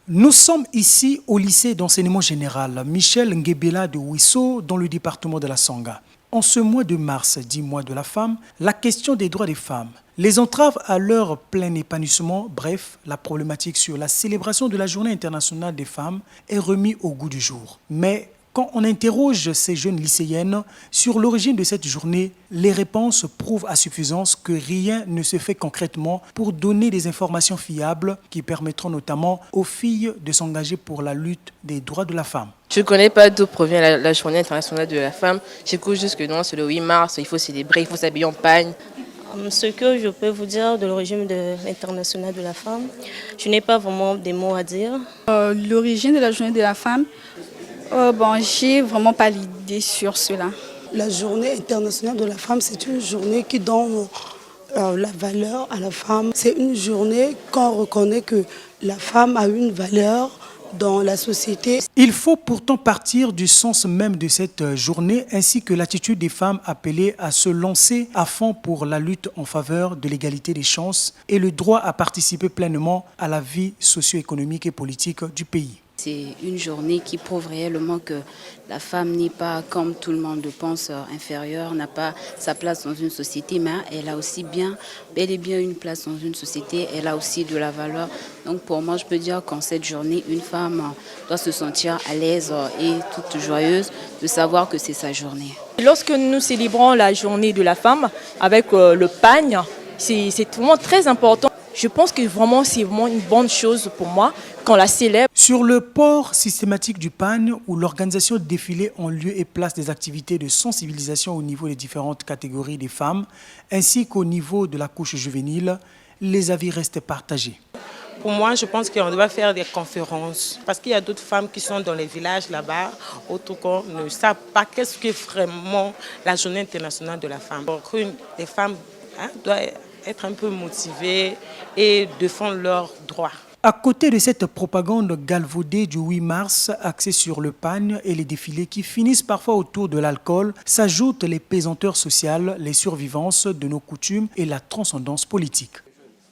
Nous sommes ici au lycée d'enseignement général Michel Ngebela de Ouisso dans le département de la Sanga. En ce mois de mars, dit mois de la femme, la question des droits des femmes, les entraves à leur plein épanouissement, bref, la problématique sur la célébration de la Journée internationale des femmes est remise au goût du jour. Mais quand on interroge ces jeunes lycéennes sur l'origine de cette journée, les réponses prouvent à suffisance que rien ne se fait concrètement pour donner des informations fiables qui permettront notamment aux filles de s'engager pour la lutte des droits de la femme. Je ne connais pas d'où provient la Journée internationale de la femme. J'écoute juste que non, c'est le 8 mars, il faut célébrer, il faut s'habiller en pagne. Ce que je peux vous dire de l'origine de l'international de la femme, je n'ai pas vraiment des mots à dire. L'origine de la Journée de la femme, j'ai vraiment pas l'idée sur cela. La Journée internationale de la femme, c'est une journée qui donne la valeur à la femme. C'est une journée qu'on reconnaît que la femme a une valeur dans la société. Il faut pourtant partir du sens même de cette journée ainsi que l'attitude des femmes appelées à se lancer à fond pour la lutte en faveur de l'égalité des chances et le droit à participer pleinement à la vie socio-économique et politique du pays. C'est une journée qui prouve réellement que la femme n'est pas, comme tout le monde le pense, inférieure, n'a pas sa place dans une société, mais elle a aussi bel et bien une place dans une société, elle a aussi de la valeur. Donc pour moi, je peux dire qu'en cette journée, une femme doit se sentir à l'aise et toute joyeuse de savoir que c'est sa journée. Lorsque nous célébrons la journée de la femme avec le pagne, c'est vraiment très important. Je pense que vraiment c'est vraiment une bonne chose pour moi qu'on la célèbre. Sur le port systématique du pagne où l'organisation de défilés en lieu et place des activités de sensibilisation au niveau des différentes catégories des femmes ainsi qu'au niveau de la couche juvénile, les avis restent partagés. Pour moi, je pense qu'on doit faire des conférences parce qu'il y a d'autres femmes qui sont dans les villages là-bas, autour qu'on ne savent pas qu'est-ce que vraiment la Journée internationale de la femme. Donc, les femmes doivent être un peu motivées et défendre leurs droits. À côté de cette propagande galvaudée du 8 mars axée sur le pagne et les défilés qui finissent parfois autour de l'alcool, s'ajoutent les pesanteurs sociales, les survivances de nos coutumes et la transcendance politique.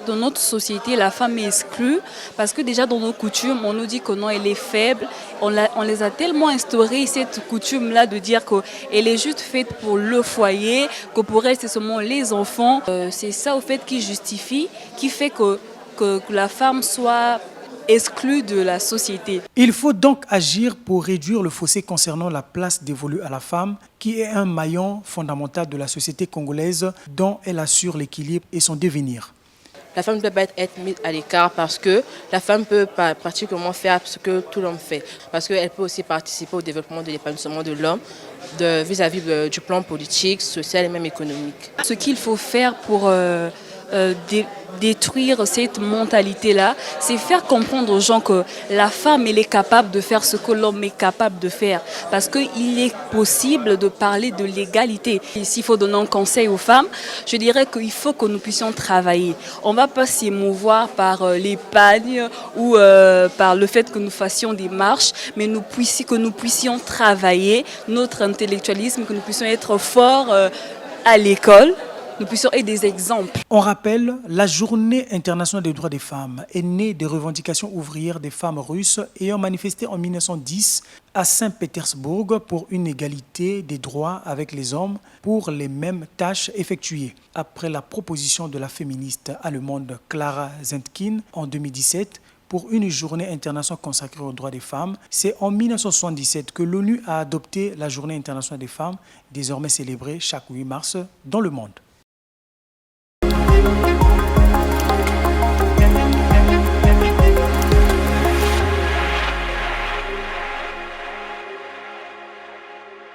Dans notre société, la femme est exclue parce que déjà dans nos coutumes, on nous dit que non, elle est faible. On les a tellement instauré cette coutume-là de dire qu'elle est juste faite pour le foyer, que pour elle, c'est seulement les enfants. C'est ça au fait qui justifie, qui fait que la femme soit exclue de la société. Il faut donc agir pour réduire le fossé concernant la place dévolue à la femme, qui est un maillon fondamental de la société congolaise dont elle assure l'équilibre et son devenir. La femme ne peut pas être mise à l'écart parce que la femme peut pratiquement faire ce que tout l'homme fait. Parce qu'elle peut aussi participer au développement de l'épanouissement de l'homme vis-à-vis du plan politique, social et même économique. Ce qu'il faut faire pour détruire cette mentalité-là, c'est faire comprendre aux gens que la femme, elle est capable de faire ce que l'homme est capable de faire. Parce qu'il est possible de parler de l'égalité. S'il faut donner un conseil aux femmes, je dirais qu'il faut que nous puissions travailler. On ne va pas s'émouvoir par les pagnes ou par le fait que nous fassions des marches, mais que nous puissions travailler notre intellectualisme, que nous puissions être forts à l'école. Nous puissions être des exemples. On rappelle, la Journée internationale des droits des femmes est née des revendications ouvrières des femmes russes ayant manifesté en 1910 à Saint-Pétersbourg pour une égalité des droits avec les hommes pour les mêmes tâches effectuées. Après la proposition de la féministe allemande Clara Zetkin en 2017, pour une journée internationale consacrée aux droits des femmes, c'est en 1977 que l'ONU a adopté la Journée internationale des femmes, désormais célébrée chaque 8 mars dans le monde.